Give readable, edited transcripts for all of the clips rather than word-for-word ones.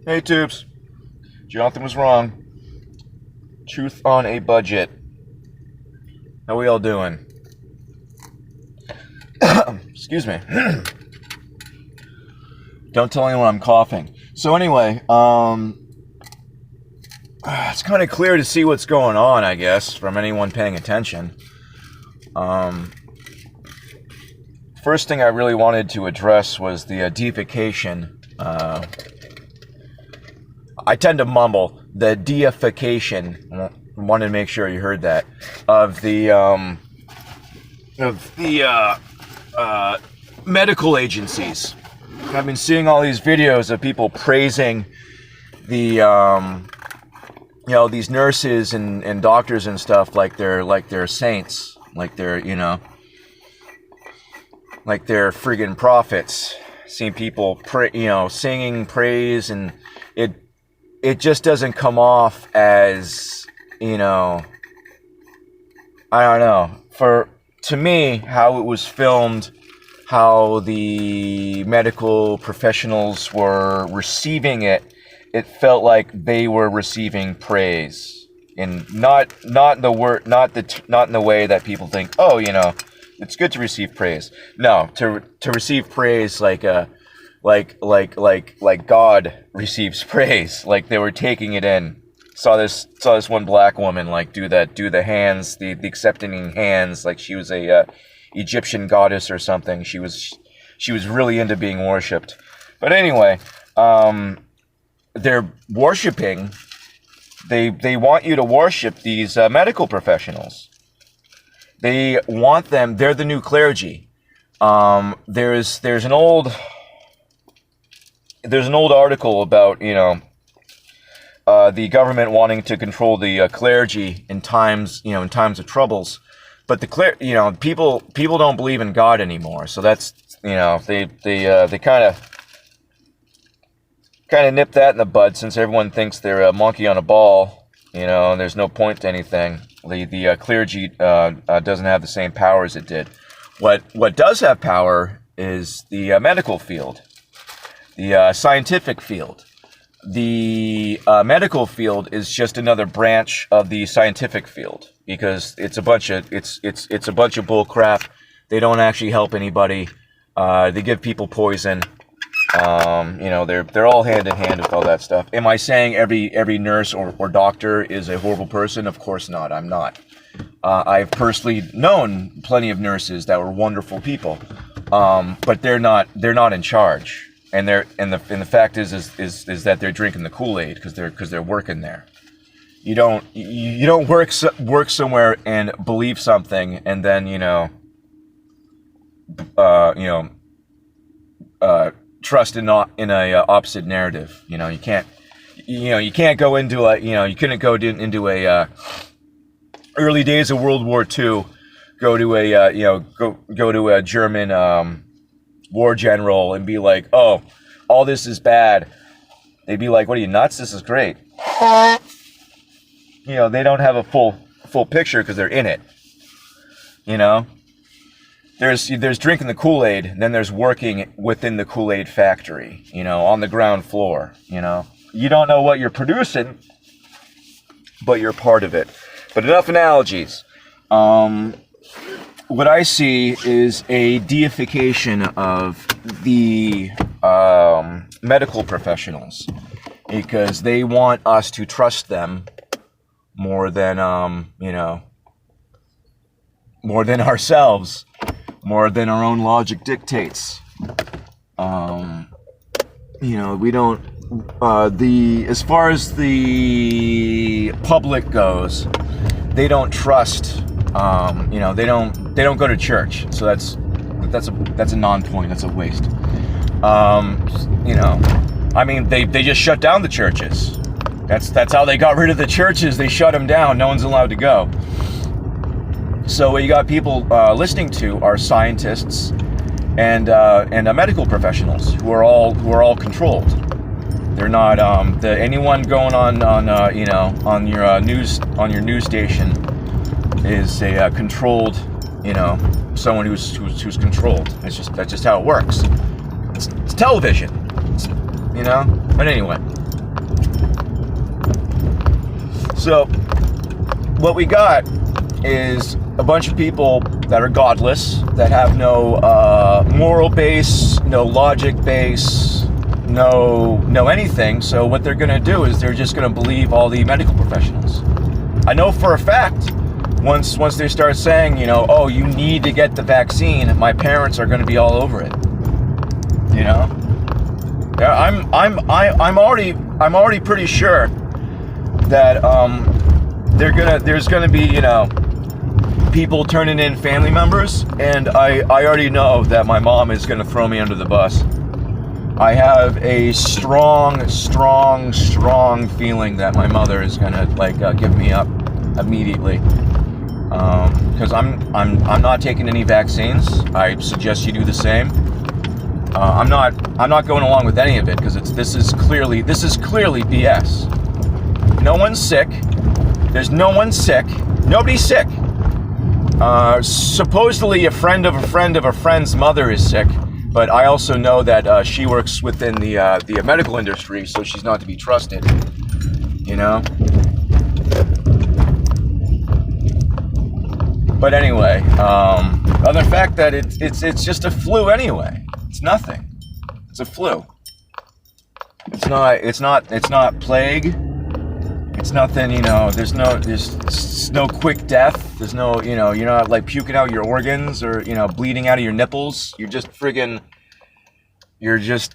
Hey Tubes, Jonathan was wrong. Truth on a budget. How we all doing? Excuse me. Don't tell anyone I'm coughing. So anyway, it's kind of clear to see what's going on, I guess, from anyone paying attention. First thing I really wanted to address was the deification. I tend to mumble the deification. I wanted to make sure you heard that of the medical agencies. I've been seeing all these videos of people praising the these nurses and doctors and stuff like they're saints, like they're friggin' prophets. Seeing people singing praise, and it just doesn't come off as, I don't know. To me, how it was filmed, how the medical professionals were receiving it, it felt like they were receiving praise, and not in the way that people think, it's good to receive praise. No, to receive praise like God receives praise, like they were taking it in. Saw this one black woman do the hands, the accepting hands, like she was a Egyptian goddess or something. She was really into being worshipped. But anyway, they're worshiping. They want you to worship these medical professionals. They want them. They're the new clergy. There's an old article about the government wanting to control the clergy in times of troubles, but people don't believe in God anymore. So that's they kind of nip that in the bud, since everyone thinks they're a monkey on a ball, and there's no point to anything. The clergy doesn't have the same power as it did. What does have power is the medical field, the scientific field. The medical field is just another branch of the scientific field, because it's a bunch of bull crap. They don't actually help anybody. They give people poison. They're all hand in hand with all that stuff. Am I saying every nurse or doctor is a horrible person? Of course not. I'm not. I've personally known plenty of nurses that were wonderful people, but they're not in charge. And the fact is that they're drinking the Kool-Aid because they're working there. You don't work somewhere and believe something and then trust in a opposite narrative. You can't go into you couldn't go into a early days of World War II, go to a German war general and be like, oh, all this is bad. They'd be like, what are you, nuts? This is great. They don't have a full picture because they're in it. There's drinking the Kool-Aid, and then there's working within the Kool-Aid factory, on the ground floor. You don't know what you're producing, but you're part of it. But enough analogies. What I see is a deification of the medical professionals, because they want us to trust them more than ourselves, more than our own logic dictates. We don't. As far as the public goes, they don't trust. They don't go to church, so that's a non-point. That's a waste. They just shut down the churches. That's how they got rid of the churches. They shut them down. No one's allowed to go. So what you got people listening to are scientists and medical professionals who are all controlled. They're not anyone going on your news station is a controlled, someone who's controlled. That's just how it works. It's television, But anyway, So what we got is a bunch of people that are godless, that have no moral base, no logic base, no anything. So what they're going to do is they're just going to believe all the medical professionals. I know for a fact, once they start saying, you know, oh, you need to get the vaccine, my parents are going to be all over it. You know, yeah, I'm already pretty sure that there's gonna be, you know, people turning in family members, and I already know that my mom is gonna throw me under the bus. I have a strong feeling that my mother is gonna give me up immediately, because I'm not taking any vaccines. I suggest you do the same. I'm not going along with any of it, because this is clearly BS. No one's sick. There's no one sick. Nobody's sick. Supposedly a friend of a friend of a friend's mother is sick, but I also know that she works within the medical industry, so she's not to be trusted. You know. But anyway, other fact that it's just a flu anyway. It's nothing. It's a flu. It's not plague. It's nothing, you know, there's no quick death. There's no, you know, you're not like puking out your organs or, you know, bleeding out of your nipples. You're just,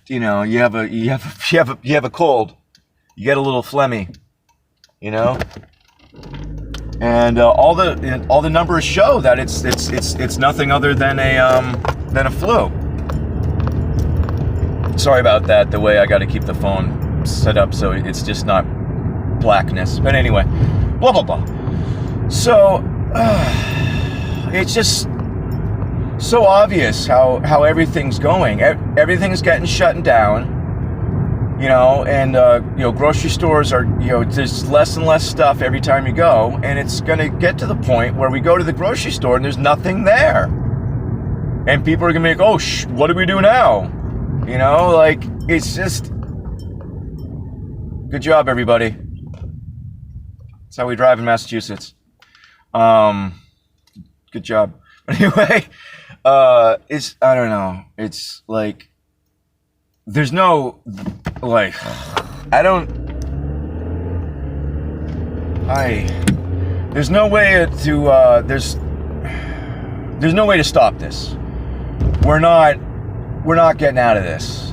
you know, you have a cold. You get a little phlegmy, you know? And all the numbers show that it's nothing other than a flu. Sorry about that, the way I got to keep the phone set up so it's just not blackness. But anyway, blah blah blah. So it's just so obvious how everything's going. Everything's getting shut down, you know, and you know, grocery stores are, you know, there's less and less stuff every time you go, and it's gonna get to the point where we go to the grocery store and there's nothing there, and people are gonna be like, oh, what do we do now? You know, like, it's just, good job, everybody. That's how we drive in Massachusetts. Good job. Anyway, I don't know. It's like, there's no, like, there's no way to, there's no way to stop this. We're not getting out of this.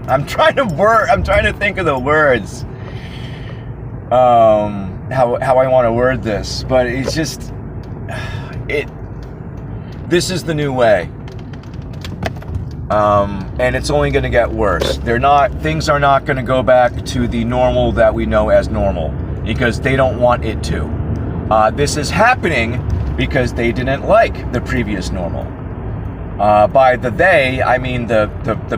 I'm trying to think of the words. How I want to word this, but it's just, this is the new way. And it's only going to get worse. Things are not going to go back to the normal that we know as normal, because they don't want it to. This is happening because they didn't like the previous normal. By the they, I mean the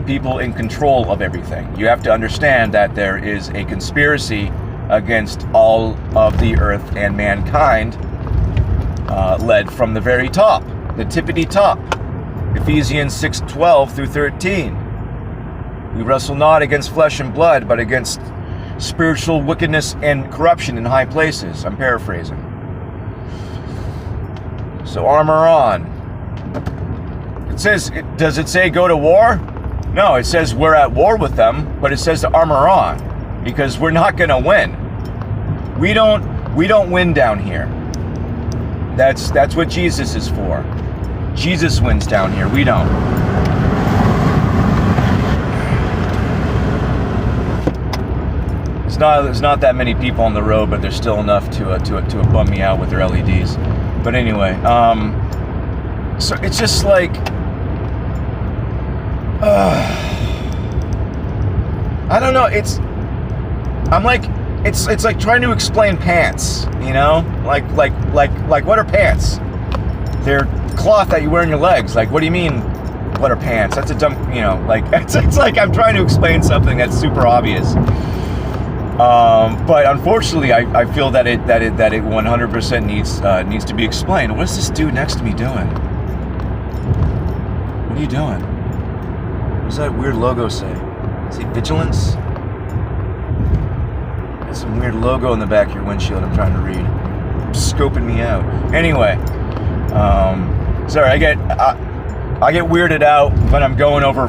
people in control of everything. You have to understand that there is a conspiracy against all of the earth and mankind, led from the very top, the tippity top. Ephesians 6:12 through 13. We wrestle not against flesh and blood, but against spiritual wickedness and corruption in high places. I'm paraphrasing. So armor on. It says, does it say go to war? No, it says we're at war with them, but it says to armor on, because we're not going to win. We don't win down here. That's what Jesus is for. Jesus wins down here. We don't. There's not that many people on the road, but there's still enough to bum me out with their LEDs. But anyway, so it's just like, I don't know. It's like trying to explain pants. You know, like what are pants? They're cloth that you wear on your legs. Like, what do you mean? What are pants? That's a dumb, you know, like it's like I'm trying to explain something that's super obvious. But unfortunately, I feel that it 100% needs to be explained. What's this dude next to me doing? What are you doing? does that weird logo say? Say vigilance? There's some weird logo in the back of your windshield I'm trying to read. Scoping me out. Anyway, sorry, I get weirded out when I'm going over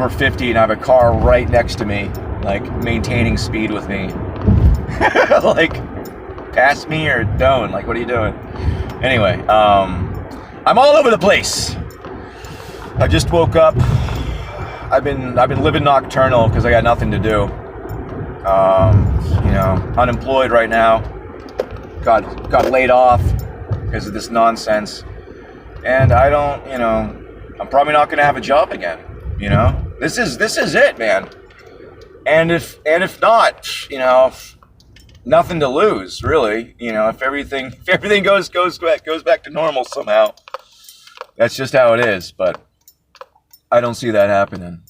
50 and I have a car right next to me, like maintaining speed with me. Like, pass me or don't. Like, what are you doing? Anyway, I'm all over the place. I just woke up. I've been living nocturnal because I got nothing to do. You know, unemployed right now. Got laid off because of this nonsense. And I don't, you know, I'm probably not going to have a job again. You know, this is it, man. And if not, you know, nothing to lose, really. You know, if everything goes back to normal somehow, that's just how it is. But I don't see that happening.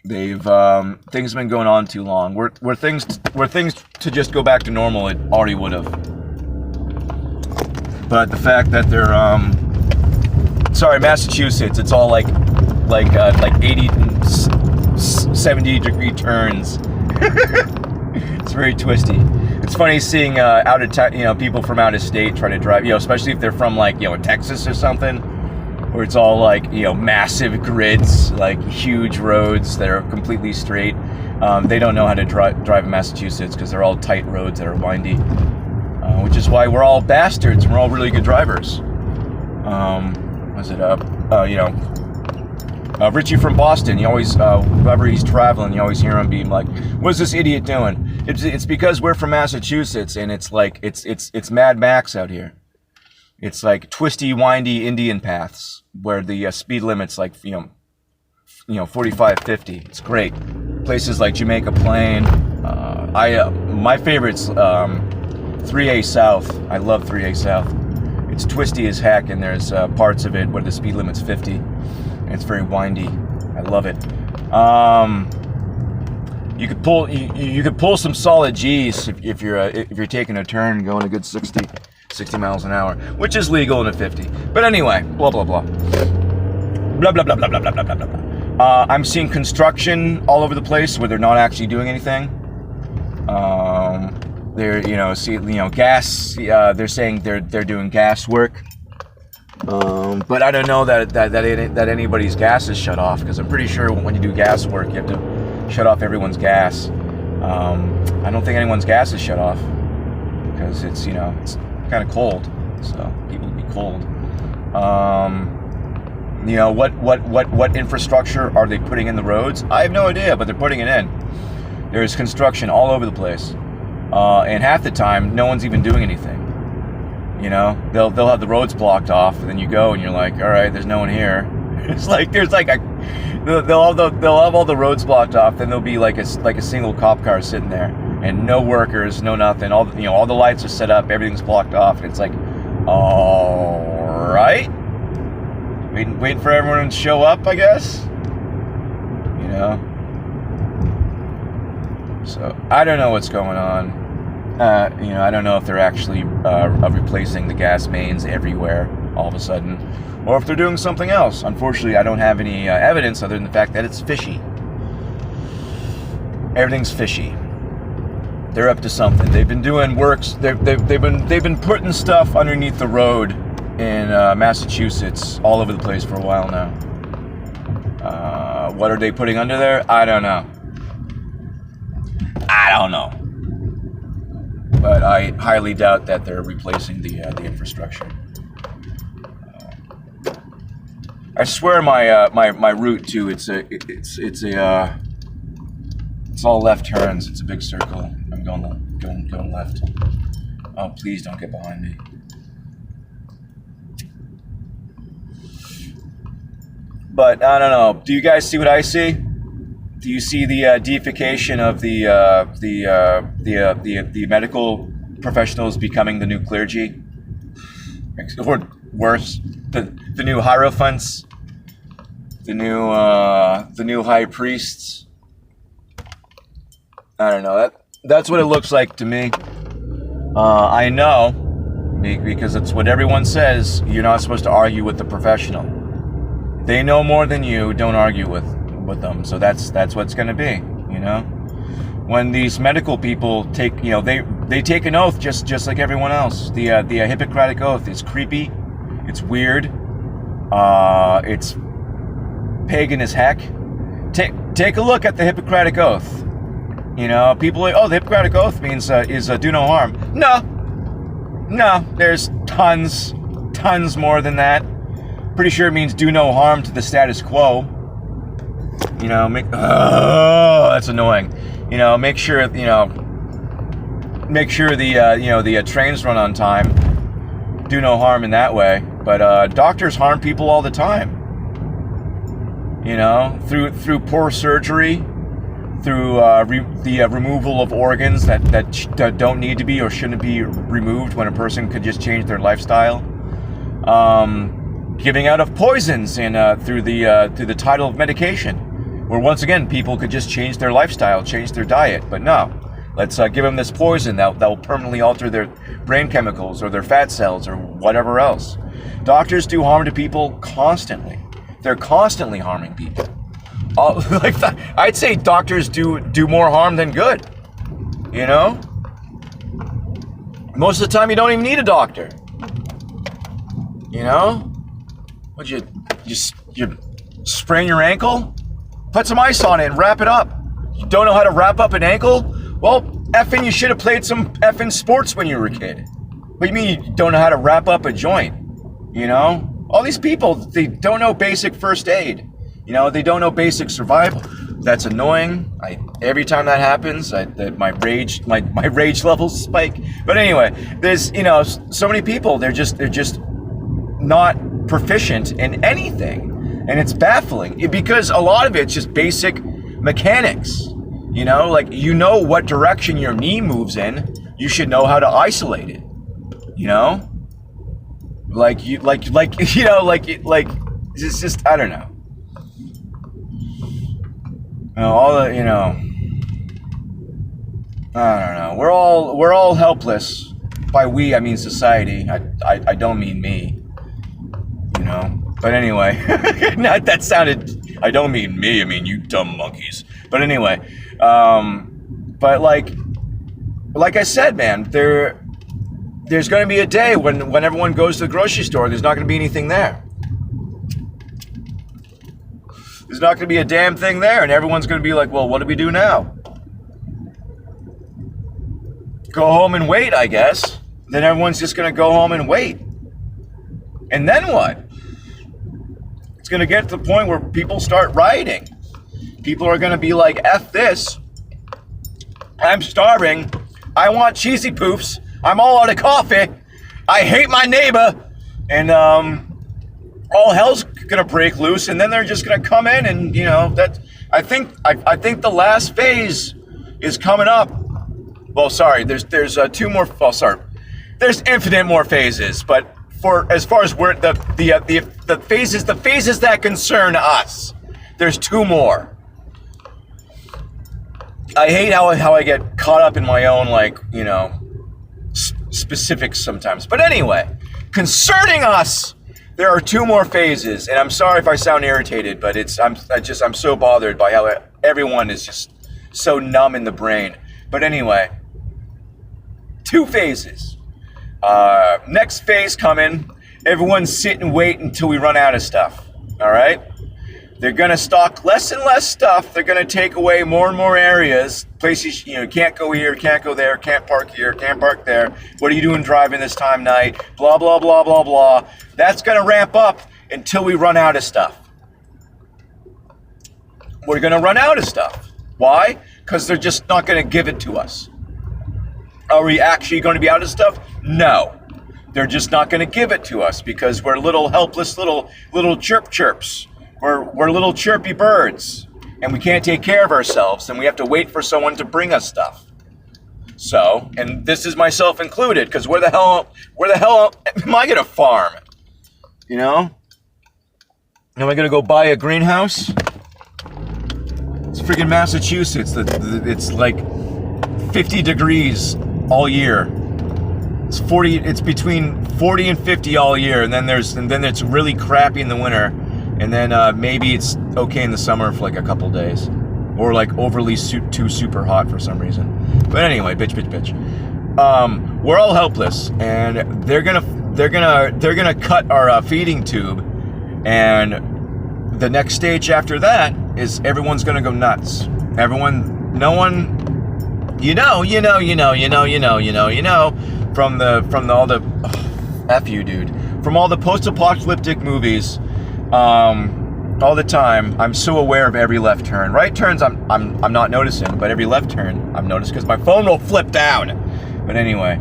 Things have been going on too long. Were things to just go back to normal, it already would have. But the fact that they're Massachusetts, it's all like 80 and 70 degree turns. It's very twisty. It's funny seeing out of town, you know, people from out of state try to drive, you know, especially if they're from like, you know, Texas or something, where it's all like, you know, massive grids, like huge roads that are completely straight. They don't know how to drive in Massachusetts because they're all tight roads that are windy, which is why we're all bastards and we're all really good drivers. You know, Richie from Boston, you always, whenever he's traveling, you always hear him being like, what's this idiot doing? It's because we're from Massachusetts and it's like, it's Mad Max out here. It's like twisty, windy Indian paths where the speed limit's like, you know, 45, 50. It's great. Places like Jamaica Plain. My favorite's 3A South. I love 3A South. It's twisty as heck, and there's parts of it where the speed limit's 50, and it's very windy. I love it. You could pull some solid G's if you're taking a turn going a good 60 miles an hour, which is legal in a 50. But anyway, blah blah blah. Blah blah blah blah blah blah blah blah blah. I'm seeing construction all over the place where they're not actually doing anything. Gas. They're saying they're doing gas work. But I don't know that anybody's gas is shut off, because I'm pretty sure when you do gas work, you have to shut off everyone's gas. I don't think anyone's gas is shut off because it's kind of cold, so people would be cold. What infrastructure are they putting in the roads? I have no idea, but they're putting it in. There's construction all over the place, and half the time, no one's even doing anything. You know, they'll have the roads blocked off, and then you go and you're like, all right, there's no one here. It's like they'll have all the roads blocked off, then there'll be like a single cop car sitting there, and no workers, no nothing. All the lights are set up, everything's blocked off, and it's like, all right, waiting for everyone to show up, I guess. You know. So I don't know what's going on. I don't know if they're actually replacing the gas mains everywhere all of a sudden, or if they're doing something else. Unfortunately, I don't have any evidence other than the fact that it's fishy. Everything's fishy. They're up to something. They've been doing works. They've been putting stuff underneath the road in Massachusetts all over the place for a while now. What are they putting under there? I don't know. But I highly doubt that they're replacing the infrastructure. I swear my route too. It's all left turns. It's a big circle. I'm going left. Oh, please don't get behind me. But I don't know. Do you guys see what I see? Do you see the deification of the medical professionals becoming the new clergy, or worse, the new hierophants, the new high priests? I don't know. That's what it looks like to me. I know because it's what everyone says. You're not supposed to argue with the professional. They know more than you. Don't argue with them. So that's what's going to be. When these medical people take, they take an oath just like everyone else. The Hippocratic Oath is creepy. It's weird. It's pagan as heck. Take a look at the Hippocratic Oath. People are, the Hippocratic Oath means is do no harm. No, there's tons more than that. Pretty sure it means do no harm to the status quo. That's annoying. Make sure the trains run on time. Do no harm in that way. But doctors harm people all the time. Through poor surgery, through the removal of organs that don't need to be or shouldn't be removed when a person could just change their lifestyle. Giving out of poisons and through the title of medication, where once again people could just change their lifestyle, change their diet. But no, let's give them this poison that will permanently alter their brain chemicals or their fat cells or whatever else. Doctors do harm to people constantly. They're constantly harming people. I'd say doctors do more harm than good. Most of the time you don't even need a doctor. Would you sprain your ankle? Put some ice on it and wrap it up. You don't know how to wrap up an ankle? Well, effing, you should have played some effing sports when you were a kid. What do you mean you don't know how to wrap up a joint? All these people, they don't know basic first aid. They don't know basic survival. That's annoying. Every time that happens, my rage levels spike. But anyway, there's so many people. They're just not proficient in anything, and it's baffling because a lot of it's just basic mechanics. What direction your knee moves in. You should know how to isolate it. It's just, I don't know. I don't know. We're all helpless. By we, I mean society. I don't mean me. But anyway, that sounded. I don't mean me. I mean you dumb monkeys. But anyway, but like I said, man, there's going to be a day when everyone goes to the grocery store. There's not going to be anything there. There's not going to be a damn thing there, and everyone's going to be like, well, what do we do now? Go home and wait, I guess. Then everyone's just going to go home and wait. And then what? It's going to get to the point where people start rioting. People are going to be like, F this. I'm starving. I want cheesy poofs. I'm all out of coffee. I hate my neighbor. And all hell's gonna break loose, and then they're just gonna come in, and that I think the last phase is coming up. Well, sorry, there's two more. Well, sorry, there's infinite more phases, but as far as we're the phases that concern us, there's two more. I hate how I get caught up in my own specifics sometimes. But anyway, concerning us, there are two more phases, and I'm sorry if I sound irritated, but I'm so bothered by how everyone is just so numb in the brain. But anyway, two phases. Next phase coming. Everyone sit and wait until we run out of stuff. All right? They're going to stock less and less stuff. They're going to take away more and more areas. Places, can't go here, can't go there, can't park here, can't park there. What are you doing driving this time of night? Blah, blah, blah, blah, blah. That's going to ramp up until we run out of stuff. We're going to run out of stuff. Why? Because they're just not going to give it to us. Are we actually going to be out of stuff? No. They're just not going to give it to us because we're little helpless little chirps. We're little chirpy birds, and we can't take care of ourselves, and we have to wait for someone to bring us stuff. So, and this is myself included, because where the hell am I gonna farm? Am I gonna go buy a greenhouse? It's freaking Massachusetts. It's like 50 degrees all year. It's between 40 and 50 all year, and then it's really crappy in the winter. and then maybe it's okay in the summer for like a couple days, or like overly too super hot for some reason. But anyway, bitch. We're all helpless, and they're gonna cut our feeding tube, and the next stage after that is everyone's gonna go nuts. No one. You know, from all the F you, dude. From all the post-apocalyptic movies, all the time, I'm so aware of every left turn. Right turns, I'm not noticing, but every left turn, I'm noticing because my phone will flip down. But anyway,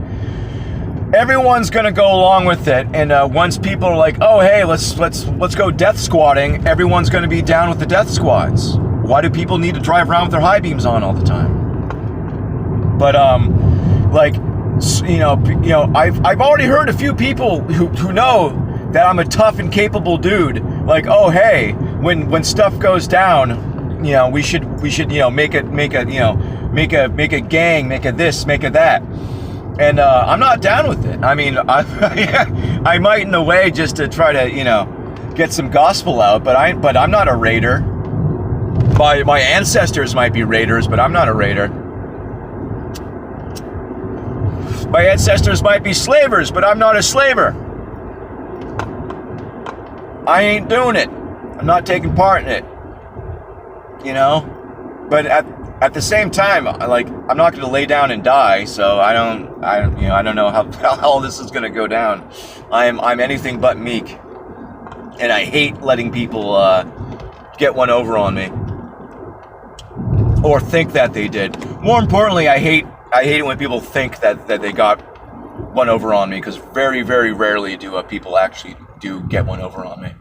everyone's gonna go along with it, and once people are like, oh hey, let's go death squatting, everyone's gonna be down with the death squads. Why do people need to drive around with their high beams on all the time? But like, I've already heard a few people who know that I'm a tough and capable dude. Like, oh hey, when stuff goes down, we should make a gang, make a this, make a that. And I'm not down with it. I mean, I might in a way just to try to get some gospel out, but I'm not a raider. My ancestors might be raiders, but I'm not a raider. My ancestors might be slavers, but I'm not a slaver. I ain't doing it. I'm not taking part in it. But at the same time, like, I'm not going to lay down and die. So I don't know how all this is going to go down. I'm anything but meek, and I hate letting people get one over on me, or think that they did. More importantly, I hate it when people think that they got one over on me, because very, very rarely do people actually do get one over on me.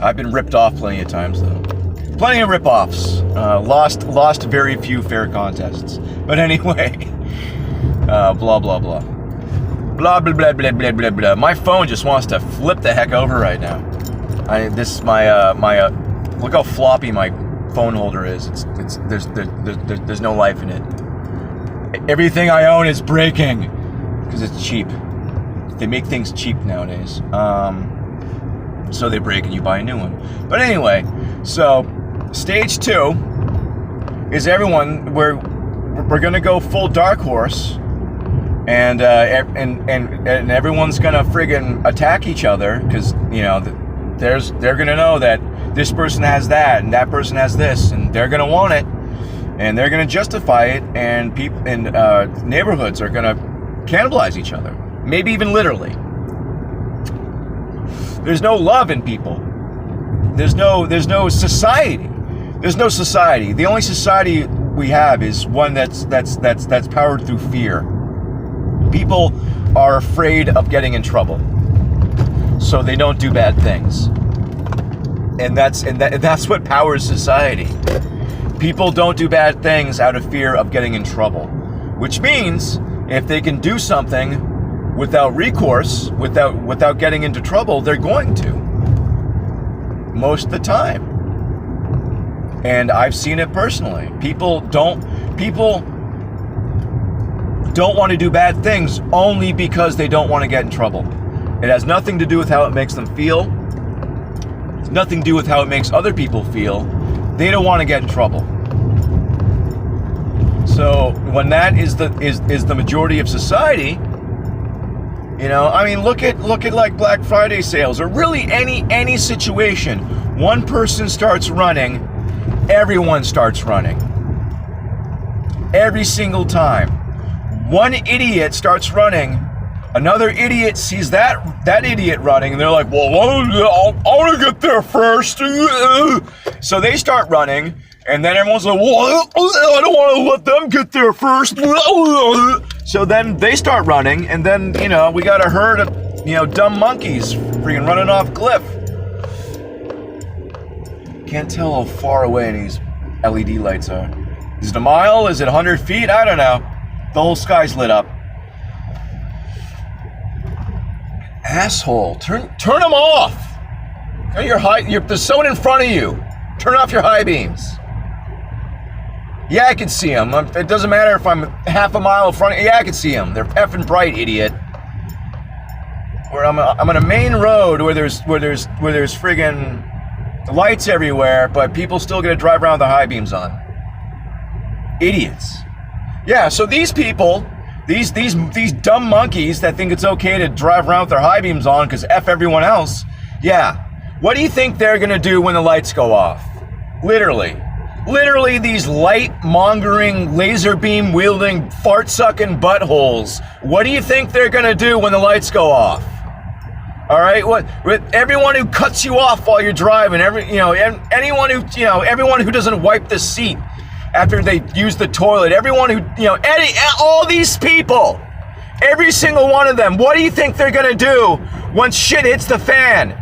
I've been ripped off plenty of times though. Plenty of rip-offs. Lost very few fair contests. But anyway, blah blah blah. Blah blah blah blah blah blah blah. My phone just wants to flip the heck over right now. Look how floppy my phone holder is. There's no life in it. Everything I own is breaking because it's cheap. They make things cheap nowadays. So they break and you buy a new one. But anyway, so stage 2 is everyone. We're gonna go full dark horse, and everyone's gonna friggin' attack each other, because they're gonna know that this person has that and that person has this, and they're gonna want it, and they're gonna justify it, and people in neighborhoods are gonna cannibalize each other, maybe even literally. There's no love in people. There's no society. There's no society. The only society we have is one that's powered through fear. People are afraid of getting in trouble, so they don't do bad things. And that's what powers society. People don't do bad things out of fear of getting in trouble, which means if they can do something without recourse, without getting into trouble, they're going to. Most of the time. And I've seen it personally. People don't want to do bad things only because they don't want to get in trouble. It has nothing to do with how it makes them feel. It's nothing to do with how it makes other people feel. They don't want to get in trouble. So when that is the majority of society, look at like Black Friday sales, or really any situation. One person starts running, everyone starts running. Every single time. One idiot starts running, another idiot sees that idiot running, and they're like, well, I want to get there first. So they start running, and then everyone's like, well, I don't want to let them get there first. So then they start running, and then, we got a herd of, dumb monkeys freaking running off a cliff. Can't tell how far away these LED lights are. Is it a mile? Is it 100 feet? I don't know. The whole sky's lit up. Asshole. Turn them off. There's someone in front of you. Turn off your high beams. Yeah, I can see them. It doesn't matter if I'm half a mile in front. Yeah, I can see them. They're effing bright, idiot. Where I'm on a main road where there's friggin' lights everywhere, but people still gonna drive around with the high beams on. Idiots. Yeah, so these people, these dumb monkeys that think it's okay to drive around with their high beams on because F everyone else. Yeah. What do you think they're gonna do when the lights go off? Literally these light-mongering, laser beam-wielding, fart-sucking buttholes. What do you think they're gonna do when the lights go off? All right, what with everyone who cuts you off while you're driving, anyone who doesn't wipe the seat after they use the toilet, everyone who, all these people, every single one of them, what do you think they're gonna do once shit hits the fan?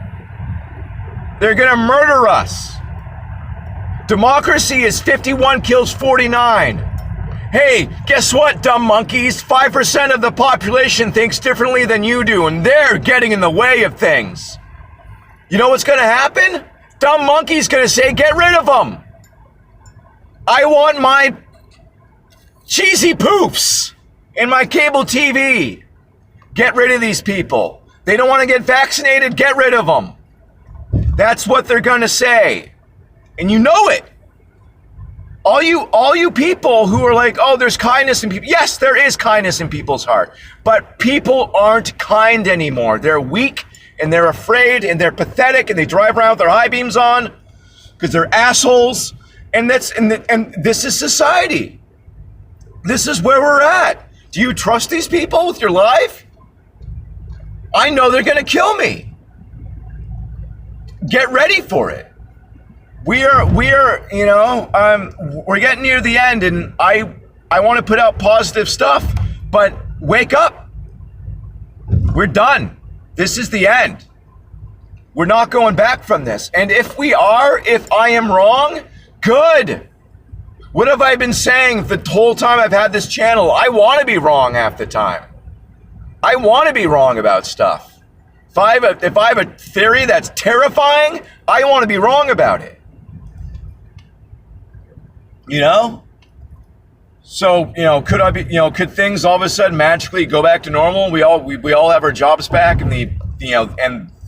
They're gonna murder us. Democracy is 51 kills 49. Hey, guess what, dumb monkeys? 5% of the population thinks differently than you do, and they're getting in the way of things. You know what's gonna happen? Dumb monkey's gonna say, get rid of them. I want my cheesy poofs in my cable TV. Get rid of these people. They don't want to get vaccinated, get rid of them. That's what they're gonna say. And you know it. All you people who are like, oh, there's kindness in people. Yes, there is kindness in people's heart. But people aren't kind anymore. They're weak and they're afraid and they're pathetic and they drive around with their high beams on because they're assholes. And this is society. This is where we're at. Do you trust these people with your life? I know they're gonna kill me. Get ready for it. We're getting near the end, and I want to put out positive stuff, but wake up. We're done. This is the end. We're not going back from this. And if I am wrong, good. What have I been saying the whole time I've had this channel? I want to be wrong half the time. I want to be wrong about stuff. If I have a theory that's terrifying, I want to be wrong about it. So, could things all of a sudden magically go back to normal? We all have our jobs back and the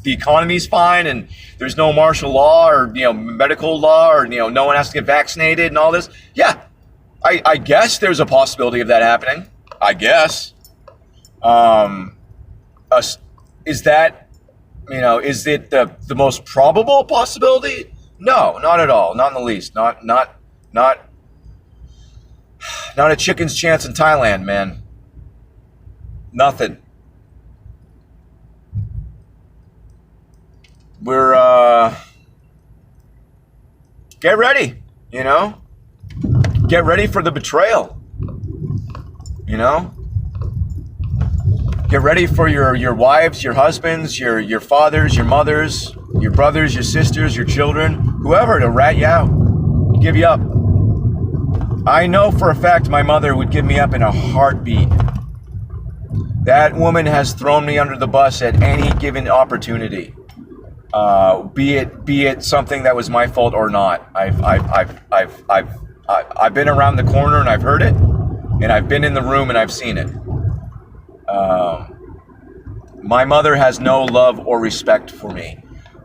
economy's fine and there's no martial law or, medical law or, no one has to get vaccinated and all this. Yeah, I guess there's a possibility of that happening. I guess. Is it the most probable possibility? No, not at all. Not in the least. Not a chicken's chance in Thailand, man. Nothing. We're, get ready, Get ready for the betrayal, Get ready for your wives, your husbands, your fathers, your mothers, your brothers, your sisters, your children, whoever to rat you out, give you up. I know for a fact my mother would give me up in a heartbeat. That woman has thrown me under the bus at any given opportunity. Be it something that was my fault or not. I've been around the corner and I've heard it, and I've been in the room and I've seen it. My mother has no love or respect for me,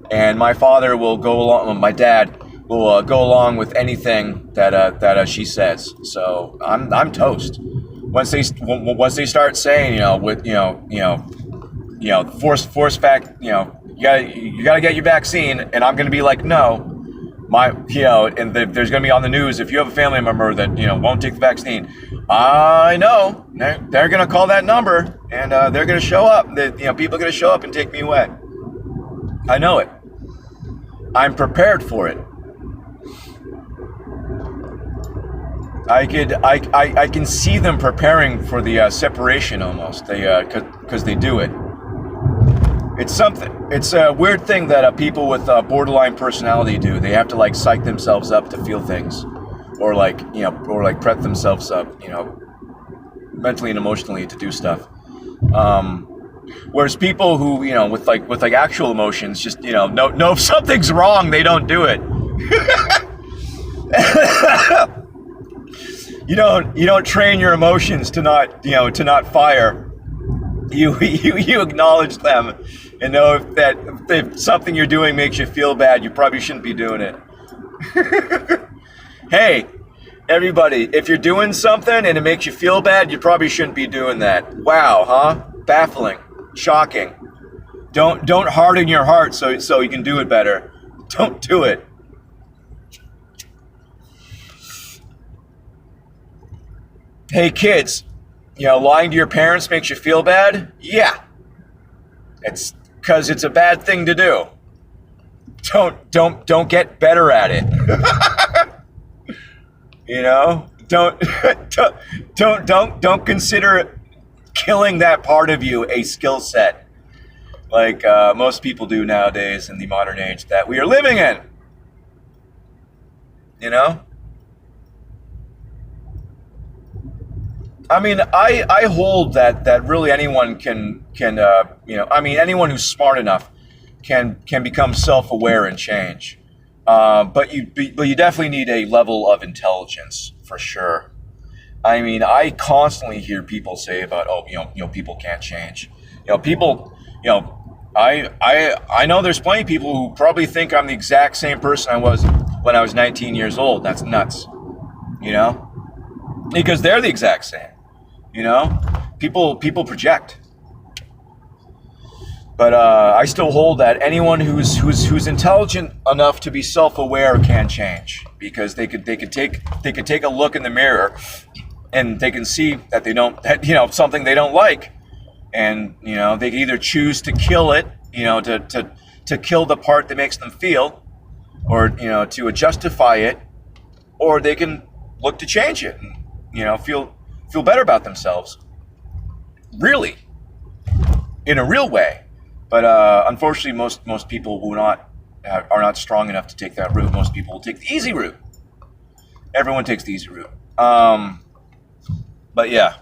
and my father will go along. My dad will go along with anything that she says. So I'm toast. Once they start saying, force fact, you gotta get your vaccine, and I'm gonna be like, no, and there's gonna be on the news, if you have a family member that won't take the vaccine, I know they're gonna call that number, and they're gonna show up. People are gonna show up and take me away. I know it. I'm prepared for it. I can see them preparing for the separation almost. Because they do it. It's a weird thing that people with borderline personality do. They have to psych themselves up to feel things, or prep themselves up, mentally and emotionally to do stuff. Whereas people who with actual emotions, just know if something's wrong, they don't do it. you don't train your emotions to not, to not fire. You acknowledge them and know if something you're doing makes you feel bad, you probably shouldn't be doing it. Hey, everybody, if you're doing something and it makes you feel bad, you probably shouldn't be doing that. Wow, huh? Baffling, shocking. Don't harden your heart so you can do it better. Don't do it. Hey kids, lying to your parents makes you feel bad? Yeah. It's because it's a bad thing to do. Don't get better at it. Don't consider killing that part of you a skill set like most people do nowadays in the modern age that we are living in. I mean, I hold that really anyone can anyone who's smart enough can become self-aware and change. But you definitely need a level of intelligence for sure. I mean, I constantly hear people say about, people can't change. I know there's plenty of people who probably think I'm the exact same person I was when I was 19 years old. That's nuts. Because they're the exact same. People project. But I still hold that anyone who's intelligent enough to be self-aware can change, because they could take a look in the mirror and they can see that something they don't like, and they can either choose to kill it, to kill the part that makes them feel, or to justify it, or they can look to change it and feel better about themselves, really, in a real way. But unfortunately, most people are not strong enough to take that route. Most people will take the easy route. Everyone takes the easy route. But yeah,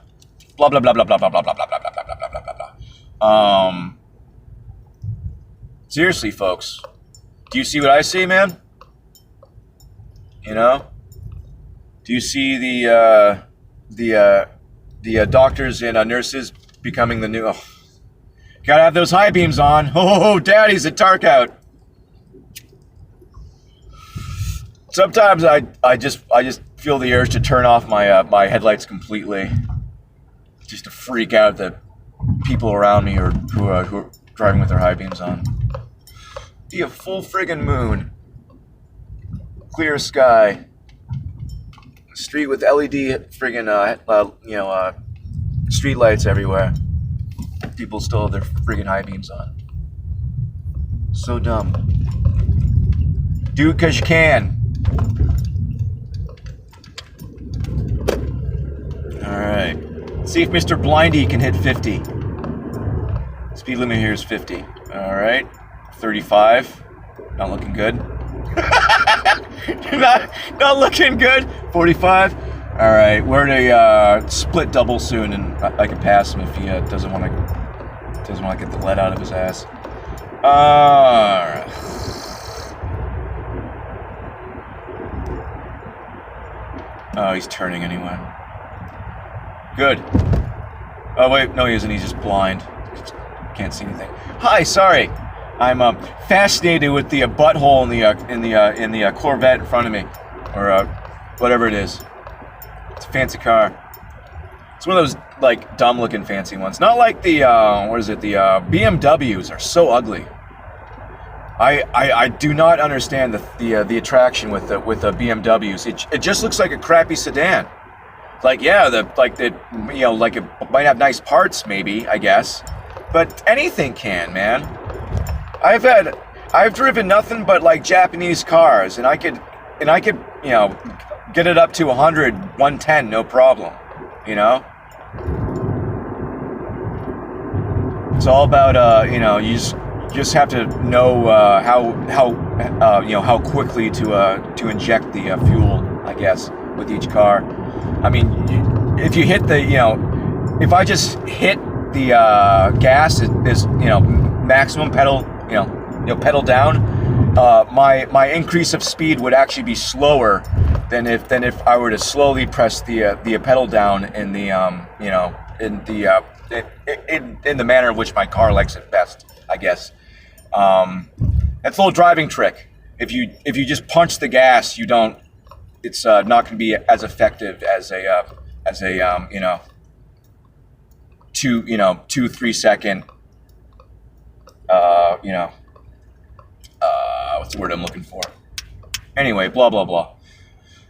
blah blah blah blah blah blah blah blah blah blah blah blah blah blah blah. Seriously, folks, do you see what I see, man? Do you see the doctors and nurses becoming the new? Gotta have those high beams on. Oh, daddy's a dark out. Sometimes I just feel the urge to turn off my headlights completely, just to freak out the people around me or who are driving with their high beams on. Be a full friggin' moon, clear sky, street with LED friggin' street lights everywhere. People still have their friggin' high beams on. So dumb. Do it because you can. Alright. See if Mr. Blindy can hit 50. Speed limit here is 50. Alright. 35. Not looking good. not looking good. 45. Alright. We're at a split double soon, and I can pass him if he doesn't want to get the lead out of his ass. Alright. Oh, he's turning anyway. Good. Oh wait, no, he isn't. He's just blind. Can't see anything. Hi, sorry. I'm fascinated with the butthole in the Corvette in front of me, or whatever it is. It's a fancy car. It's one of those like dumb-looking fancy ones. Not like the the BMWs are so ugly. I do not understand the attraction with the BMWs. It just looks like a crappy sedan. Like it might have nice parts, maybe, I guess, but anything can, man. I've driven nothing but like Japanese cars, and I could get it up to 100, 110, no problem. It's all about you just have to know how quickly to inject the fuel, I guess, with each car. I mean, if you hit if I just hit the gas is maximum pedal pedal down, my increase of speed would actually be slower than if I were to slowly press the pedal down in the in the manner in which my car likes it best, I guess. That's a little driving trick. If you just punch the gas, you don't. It's not going to be as effective as a 2-3 second. What's the word I'm looking for? Anyway, blah blah blah.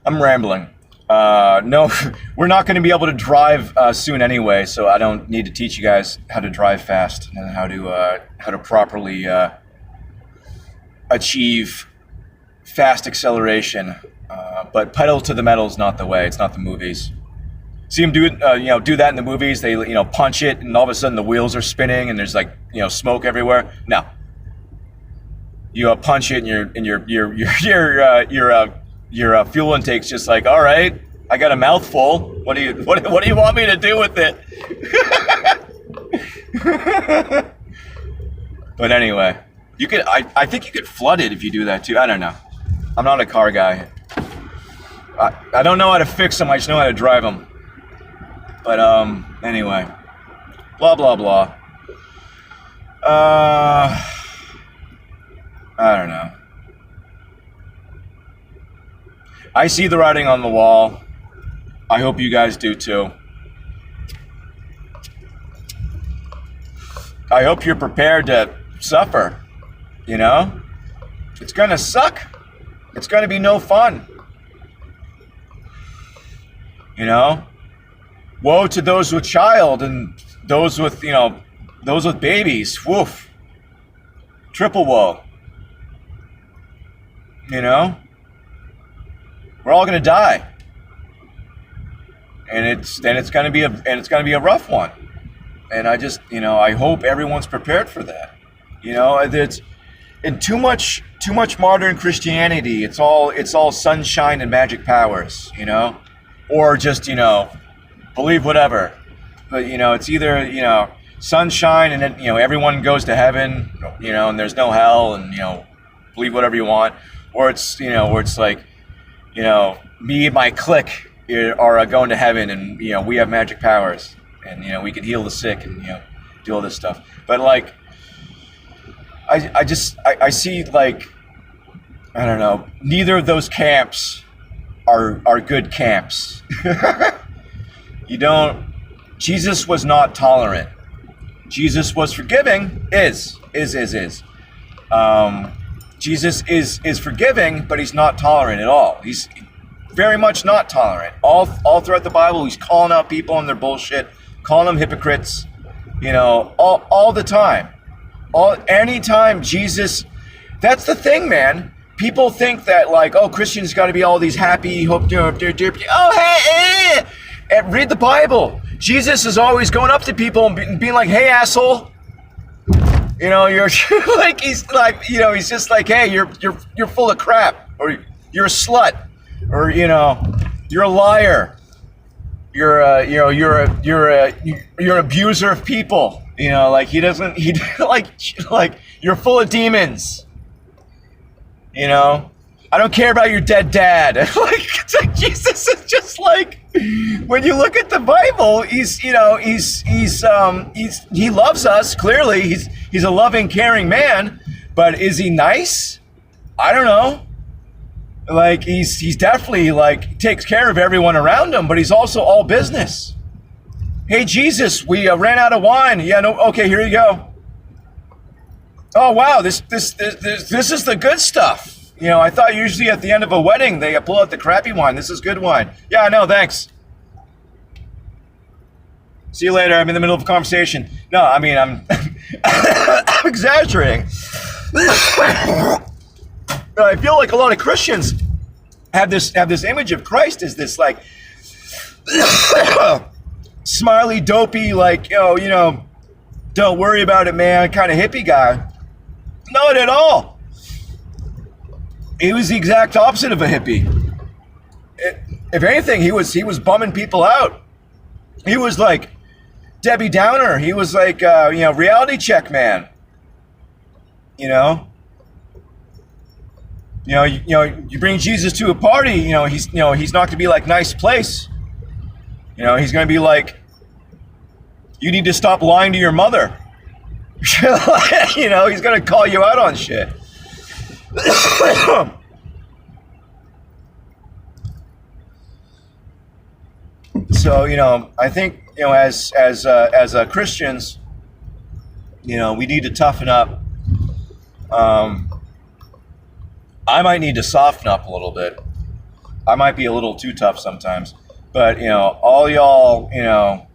I'm rambling. No, we're not going to be able to drive soon anyway, so I don't need to teach you guys how to drive fast and how to properly achieve fast acceleration. But pedal to the metal is not the way. It's not the movies. See them do that in the movies. They punch it, and all of a sudden the wheels are spinning, and there's like smoke everywhere. No, you punch it, and your fuel intake's just like, all right, I got a mouthful. What do you want me to do with it? But anyway, you could. I think you could flood it if you do that too. I don't know. I'm not a car guy. I don't know how to fix them. I just know how to drive them. But anyway, blah blah blah. I don't know. I see the writing on the wall. I hope you guys do too. I hope you're prepared to suffer. It's gonna suck. It's gonna be no fun. Woe to those with child and those with babies. Woof. Triple woe. We're all gonna die, and it's gonna be a rough one. And I just I hope everyone's prepared for that. It's in too much modern Christianity. It's all sunshine and magic powers. Or just believe whatever. But it's either sunshine and then everyone goes to heaven, and there's no hell, and believe whatever you want, or it's where it's like me and my clique are going to heaven, and we have magic powers, and we can heal the sick and do all this stuff. But like I see, like, I don't know, neither of those camps are good camps. Jesus was not tolerant. Jesus was forgiving. Is. Jesus is forgiving, but he's not tolerant at all. He's very much not tolerant. All throughout the Bible, he's calling out people on their bullshit, calling them hypocrites, all the time. Anytime Jesus, that's the thing, man. People think that, like, Christians got to be all these happy, hope, read the Bible. Jesus is always going up to people and being like, hey, asshole. You're like, he's just like, hey, you're full of crap, or you're a slut, or you're a liar. You're an abuser of people. Like he like you're full of demons. I don't care about your dead dad. It's like Jesus is just like, when you look at the Bible, he loves us, clearly. He's a loving, caring man, but is he nice? I don't know. Like he's definitely like takes care of everyone around him, but he's also all business. Hey Jesus, we ran out of wine. Yeah, no, okay, here you go. Oh wow, this is the good stuff. I thought usually at the end of a wedding they pull out the crappy wine. This is good wine. Yeah, no, thanks. See you later. I'm in the middle of a conversation. No, I mean I'm I'm exaggerating. I feel like a lot of Christians have this image of Christ as this like smiley, dopey, like don't worry about it, man, kind of hippie guy. Not at all. He was the exact opposite of a hippie. If anything, he was bumming people out. He was like Debbie Downer. He was like reality check man. You bring Jesus to a party, he's not going to be like, nice place. He's going to be like, you need to stop lying to your mother. He's going to call you out on shit. So, I think, as Christians, we need to toughen up. I might need to soften up a little bit. I might be a little too tough sometimes. But, all y'all,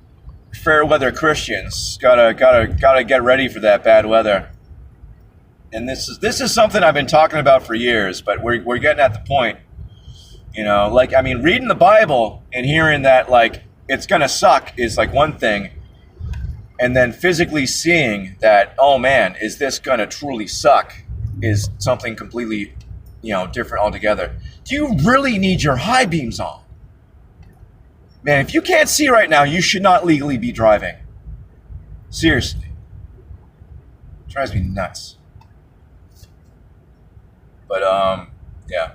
fair weather Christians gotta get ready for that bad weather. And this is something I've been talking about for years, but we're getting at the point. Reading the Bible and hearing that, like, it's gonna suck is like one thing. And then physically seeing that, oh man, is this gonna truly suck, is something completely, different altogether. Do you really need your high beams on? Man, if you can't see right now, you should not legally be driving. Seriously. It drives me nuts. But, yeah.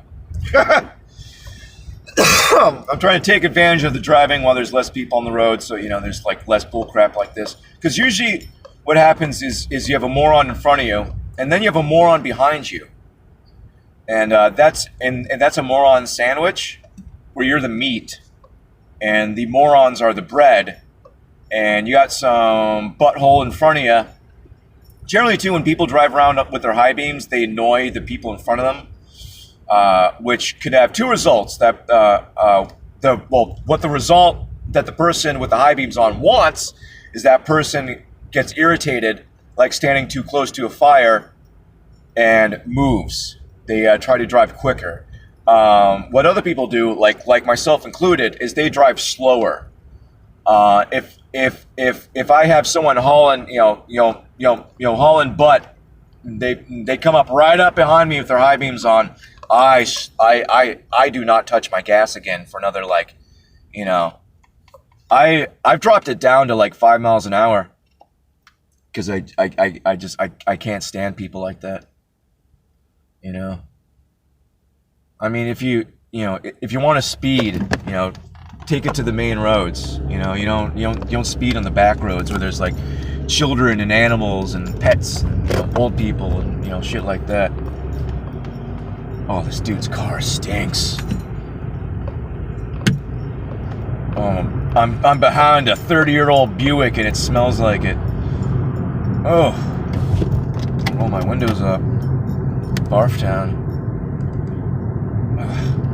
I'm trying to take advantage of the driving while there's less people on the road, so, there's, like, less bull crap like this. Because usually what happens is you have a moron in front of you, and then you have a moron behind you. And that's a moron sandwich where you're the meat and the morons are the bread, and you got some butthole in front of you. Generally, too, when people drive around with their high beams, they annoy the people in front of them, which could have two results. What the result that the person with the high beams on wants is that person gets irritated, like standing too close to a fire, and moves. They try to drive quicker. What other people do, like myself included, is they drive slower. If I have someone hauling, hauling butt, they come up right up behind me with their high beams on. I do not touch my gas again for another, I've dropped it down to like 5 miles an hour because I can't stand people like that. If you want to speed, take it to the main roads. You don't speed on the back roads where there's like children and animals and pets and old people and shit like that. Oh, this dude's car stinks. I'm behind a 30-year-old Buick and it smells like it. Oh, roll my windows up. Barf town.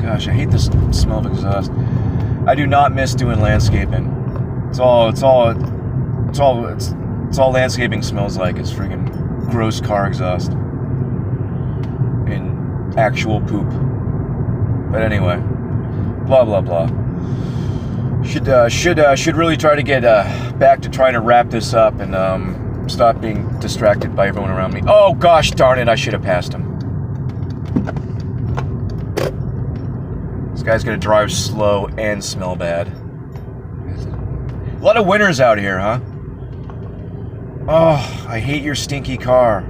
Gosh, I hate this smell of exhaust. I do not miss doing landscaping. It's all landscaping smells like is friggin' gross car exhaust and actual poop. But anyway, blah blah blah. Should really try to get back to trying to wrap this up and stop being distracted by everyone around me. Oh gosh darn it! I should have passed him. This guy's gonna drive slow and smell bad. A lot of winners out here, huh? Oh, I hate your stinky car.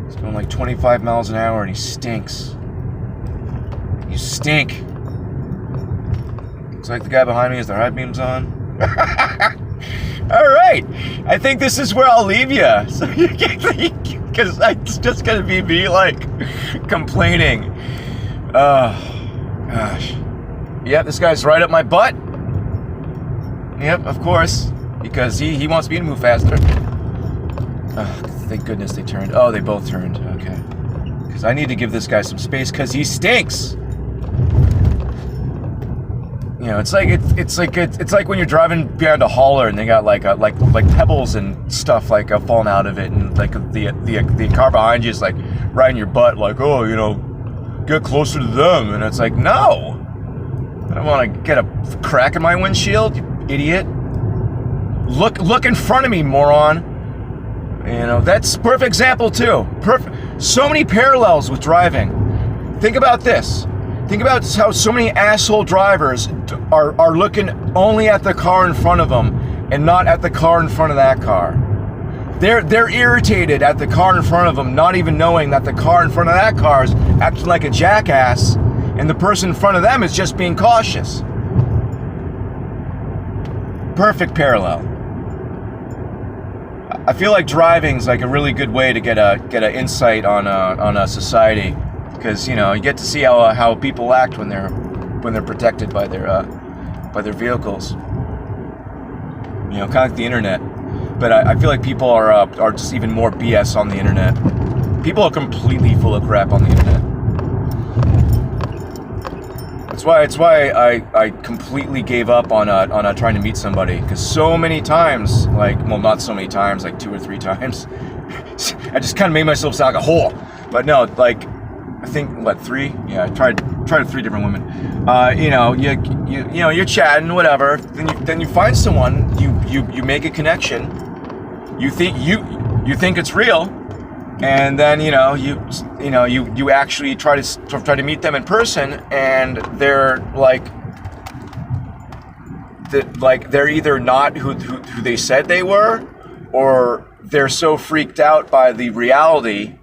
He's going like 25 miles an hour and he stinks. You stink. Looks like the guy behind me has their high beams on. All right, I think this is where I'll leave you. So you can, because it's just gonna be me like complaining. Oh gosh. Yeah, this guy's right up my butt. Yep, of course, because he wants me to move faster. Oh, thank goodness they turned. Oh, they both turned. Okay, because I need to give this guy some space because he stinks. It's like when you're driving behind a hauler and they got like pebbles and stuff falling out of it, and like the car behind you is like riding your butt, like, oh, get closer to them, and it's like, no, I don't want to get a crack in my windshield, you idiot. Look in front of me, moron. That's a perfect example too. Perfect. So many parallels with driving. Think about this. Think about how so many asshole drivers are looking only at the car in front of them and not at the car in front of that car. They're irritated at the car in front of them, not even knowing that the car in front of that car is acting like a jackass, and the person in front of them is just being cautious. Perfect parallel. I feel like driving's like a really good way to get a insight on a society, because you get to see how people act when they're protected by their vehicles. Kind of like the internet. But I feel like people are just even more BS on the internet. People are completely full of crap on the internet. It's why I completely gave up on trying to meet somebody, because so many times, not so many times, like 2 or 3 times, I just kind of made myself sound like a whore. But no, I think 3? Yeah, I tried 3 different women. You're chatting, whatever. Then you find someone, you make a connection. You think it's real, and then you actually try to meet them in person, and they're they're either not who they said they were, or they're so freaked out by the reality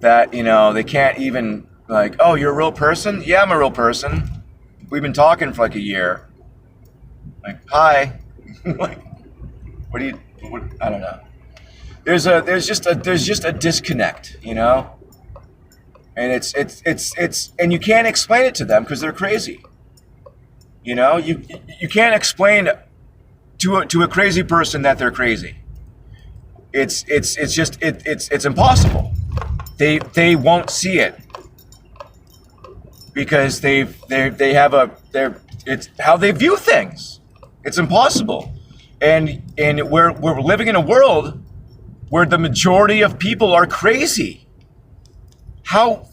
that they can't even oh, you're a real person? Yeah, I'm a real person. We've been talking for a year. Hi. What do you? I don't know. There's just a disconnect, and it's and you can't explain it to them because they're crazy. You can't explain to a crazy person that they're crazy. It's impossible. They won't see it because it's how they view things. It's impossible. And we're living in a world where the majority of people are crazy. How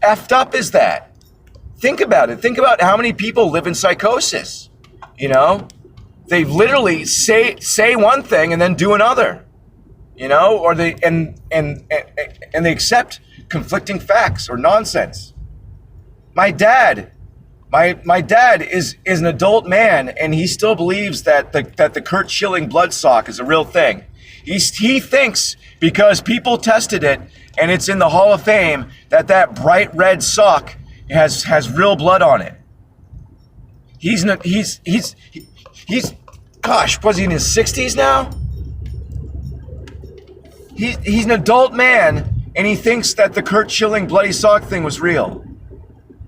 effed up is that? Think about it. Think about how many people live in psychosis. They literally say one thing and then do another. Or they and they accept conflicting facts or nonsense. My dad is an adult man, and he still believes that the Curt Schilling blood sock is a real thing. He thinks because people tested it and it's in the Hall of Fame that bright red sock has real blood on it. He's gosh, was he in his 60s now? He's an adult man, and he thinks that the Curt Schilling bloody sock thing was real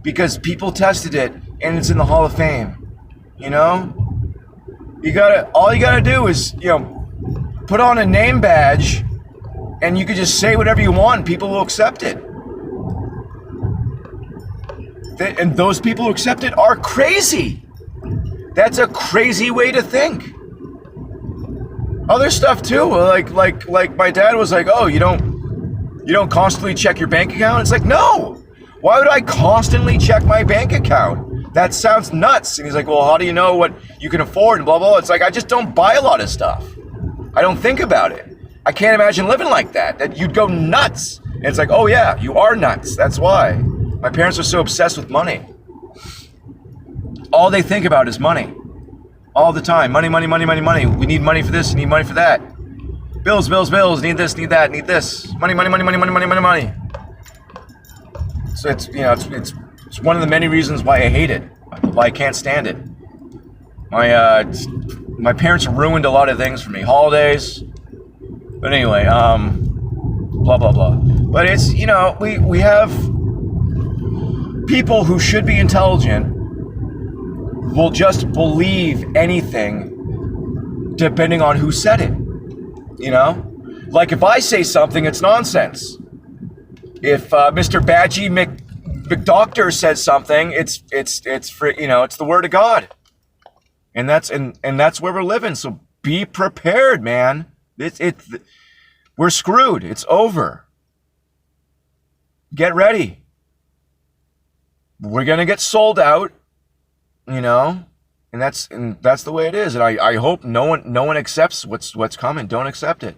because people tested it and it's in the Hall of Fame. All you gotta do is put on a name badge, and you could just say whatever you want. People will accept it. And those people who accept it are crazy. That's a crazy way to think. Other stuff too, like my dad was like, oh, you don't constantly check your bank account? It's like, no. Why would I constantly check my bank account? That sounds nuts. And he's like, well, how do you know what you can afford and blah, blah, blah. It's like, I just don't buy a lot of stuff. I don't think about it. I can't imagine living like that. That you'd go nuts. And it's like, oh yeah, you are nuts. That's why. My parents are so obsessed with money. All they think about is money. All the time. Money, money, money, money, money. We need money for this, we need money for that. Bills, bills, bills. Need this, need that, need this. Money, money, money, money, money, money, money, money. So it's one of the many reasons why I hate it. Why I can't stand it. My parents ruined a lot of things for me. Holidays. But anyway, blah, blah, blah. But it's, we have people who should be intelligent will just believe anything depending on who said it. Like if I say something, it's nonsense. If Mr. Badgie McDoctor says something, it's the word of God. And that's where we're living. So be prepared, man. We're screwed. It's over. Get ready. We're gonna get sold out, and that's the way it is. And I hope no one accepts what's coming. Don't accept it.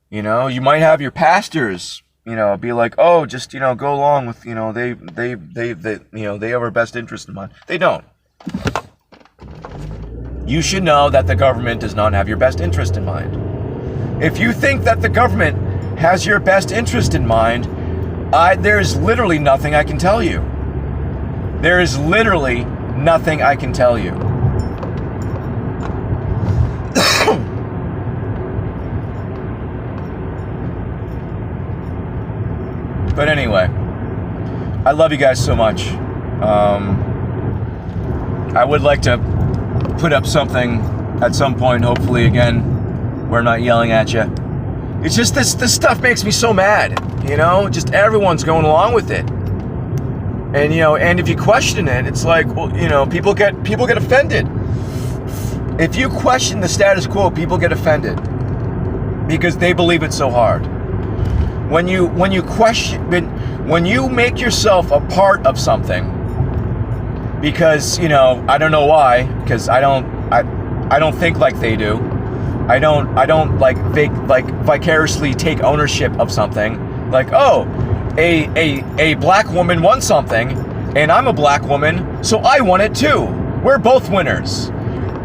You might have your pastors, be like, oh, just go along with, they have our best interest in mind. They don't. You should know that the government does not have your best interest in mind. If you think that the government has your best interest in mind, there's literally nothing I can tell you. There is literally nothing I can tell you. But anyway, I love you guys so much. I would like to put up something at some point, hopefully again, where I'm not yelling at you. It's just this stuff makes me so mad, you know? Just everyone's going along with it. And, you know, and if you question it, it's like, well, you know, people get offended. If you question the status quo, people get offended because they believe it so hard. When you make yourself a part of something, because, you know, I don't know why, because I don't think like they do. I don't like vicariously take ownership of something. Like, oh, a black woman won something, and I'm a black woman, so I won it too. We're both winners.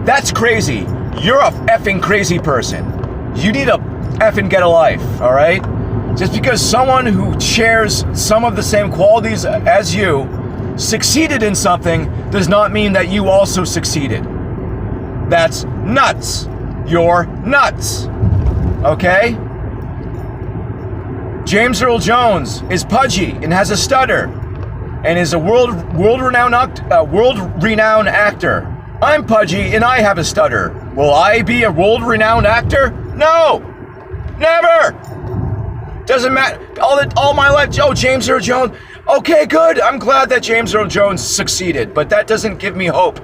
That's crazy. You're a effing crazy person. You need to effing get a life, all right? Just because someone who shares some of the same qualities as you succeeded in something does not mean that you also succeeded. That's nuts. You're nuts. Okay? James Earl Jones is pudgy and has a stutter and is a world-renowned actor. I'm pudgy and I have a stutter. Will I be a world-renowned actor? No! Never! Doesn't matter. All my life, oh, James Earl Jones. Okay, good. I'm glad that James Earl Jones succeeded, but that doesn't give me hope.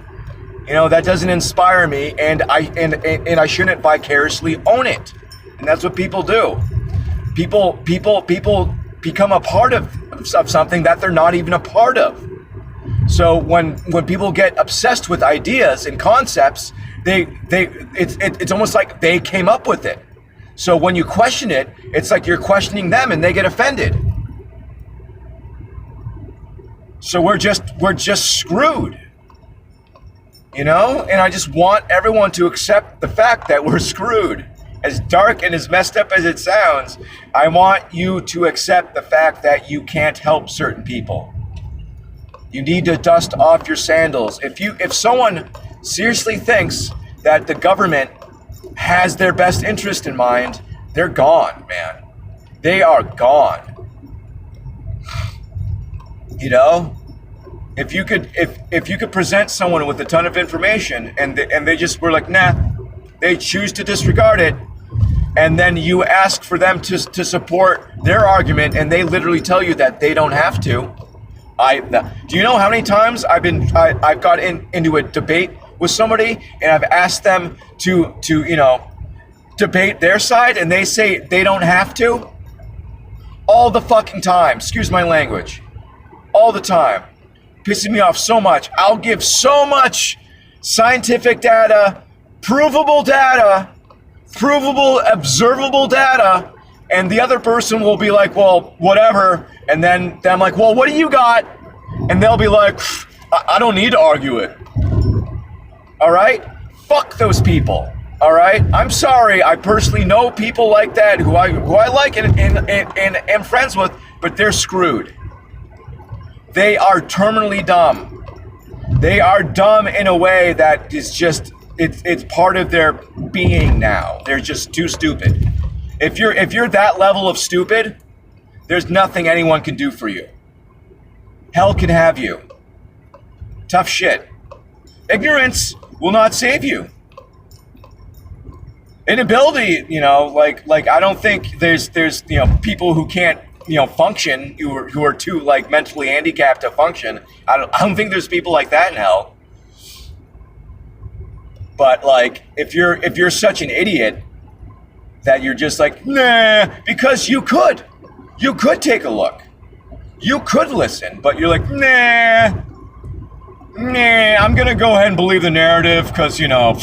You know, that doesn't inspire me, and I shouldn't vicariously own it. And that's what people do. People become a part of something that they're not even a part of. So when people get obsessed with ideas and concepts, it's almost like they came up with it. So when you question it, it's like you're questioning them and they get offended. So we're just screwed. You know? And I just want everyone to accept the fact that we're screwed. As dark and as messed up as it sounds, I want you to accept the fact that you can't help certain people. You need to dust off your sandals. If someone seriously thinks that the government has their best interest in mind, they're gone, man. They are gone. You know, if you could present someone with a ton of information and they just were like, nah, they choose to disregard it, and then you ask for them to support their argument, and they literally tell you that they don't have to. Do you know how many times I've got into a debate with somebody and I've asked them to you know, debate their side and they say they don't have to? All the fucking time. Excuse my language. All the time. Pissing me off so much. I'll give so much scientific data, provable, observable data, and the other person will be like, well, whatever. And then I'm like, well, what do you got? And they'll be like, I don't need to argue it. All right? Fuck those people. All right? I'm sorry. I personally know people like that who I like and am friends with, but they're screwed. They are terminally dumb. They are dumb in a way that is just, it's part of their being now. They're just too stupid. If you're that level of stupid, there's nothing anyone can do for you. Hell can have you. Tough shit. Ignorance will not save you. Inability, you know, like I don't think there's you know, people who can't, you know, function, who are too like mentally handicapped to function. I don't think there's people like that in hell. But like if you're such an idiot that you're just like, nah, because you could take a look. You could listen, but you're like, nah, I'm gonna go ahead and believe the narrative because, you know,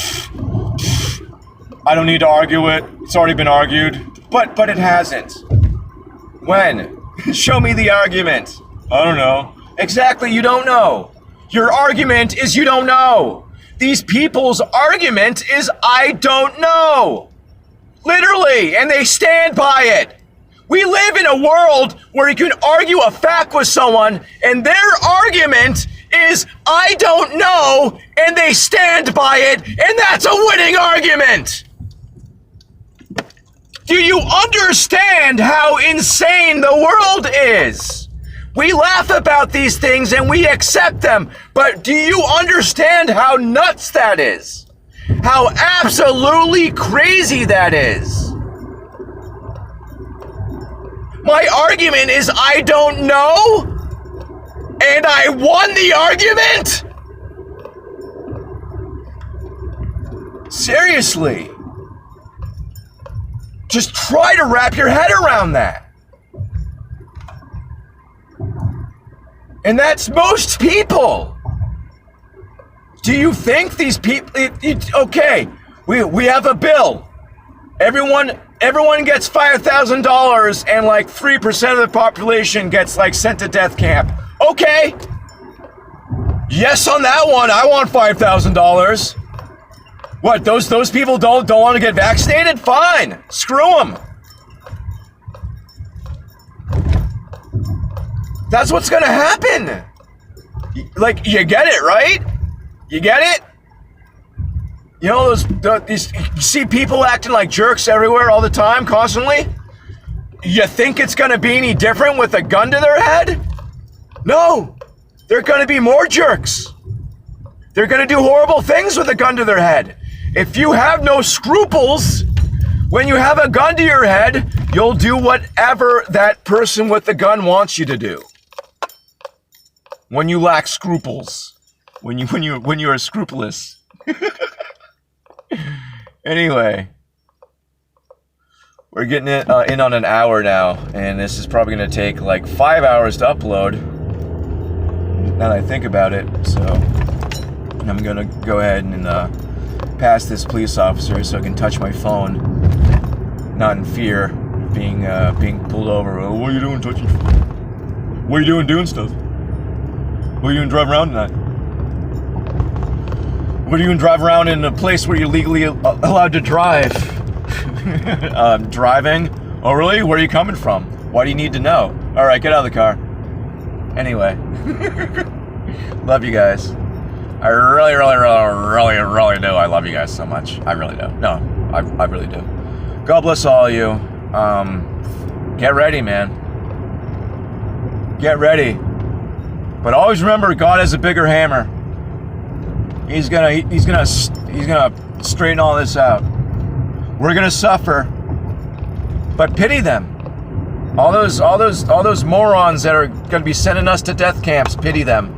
I don't need to argue it. It's already been argued. But it hasn't. When? Show me the argument. I don't know. Exactly, you don't know. Your argument is you don't know. These people's argument is I don't know. Literally, and they stand by it. We live in a world where you can argue a fact with someone, and their argument is, I don't know, and they stand by it, and that's a winning argument. Do you understand how insane the world is? We laugh about these things and we accept them, but do you understand how nuts that is? How absolutely crazy that is? My argument is I don't know, and I won the argument? Seriously. Just try to wrap your head around that. And that's most people. Do you think these people, okay, we have a bill. Everyone gets $5,000 and like 3% of the population gets like sent to death camp. Okay. Yes on that one, I want $5,000. What, those people don't want to get vaccinated? Fine, screw them. That's what's gonna happen. Like, you get it, right? You get it? You know, you see people acting like jerks everywhere all the time, constantly? You think it's gonna be any different with a gun to their head? No, they're gonna be more jerks. They're gonna do horrible things with a gun to their head. If you have no scruples, when you have a gun to your head, you'll do whatever that person with the gun wants you to do. When you lack scruples, when you are scrupulous. Anyway, we're getting it in on an hour now, and this is probably gonna take like 5 hours to upload. Now that I think about it, so I'm gonna go ahead and pass this police officer so I can touch my phone, not in fear of being pulled over. Oh, what are you doing touching? What are you doing stuff? What are you doing driving around tonight? What are you doing driving around in a place where you're legally allowed to drive? Driving? Oh really? Where are you coming from? Why do you need to know? Alright, get out of the car. Anyway. Love you guys. I really do. I love you guys so much. I really do. No, I really do. God bless all of you. Get ready, man. Get ready. But always remember, God has a bigger hammer. He's gonna straighten all this out. We're gonna suffer, but pity them. All those morons that are gonna be sending us to death camps. Pity them.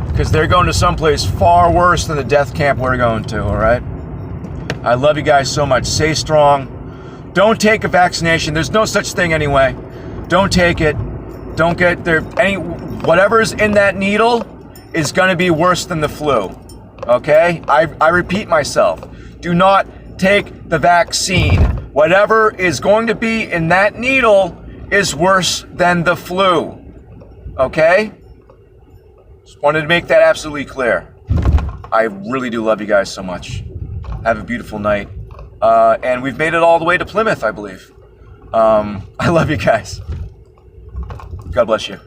Because they're going to someplace far worse than the death camp we're going to, all right? I love you guys so much. Stay strong. Don't take a vaccination. There's no such thing anyway. Don't take it. Don't get there. Whatever's in that needle is going to be worse than the flu, okay? I repeat myself. Do not take the vaccine. Whatever is going to be in that needle is worse than the flu, okay? Just wanted to make that absolutely clear. I really do love you guys so much. Have a beautiful night. And we've made it all the way to Plymouth, I believe. I love you guys. God bless you.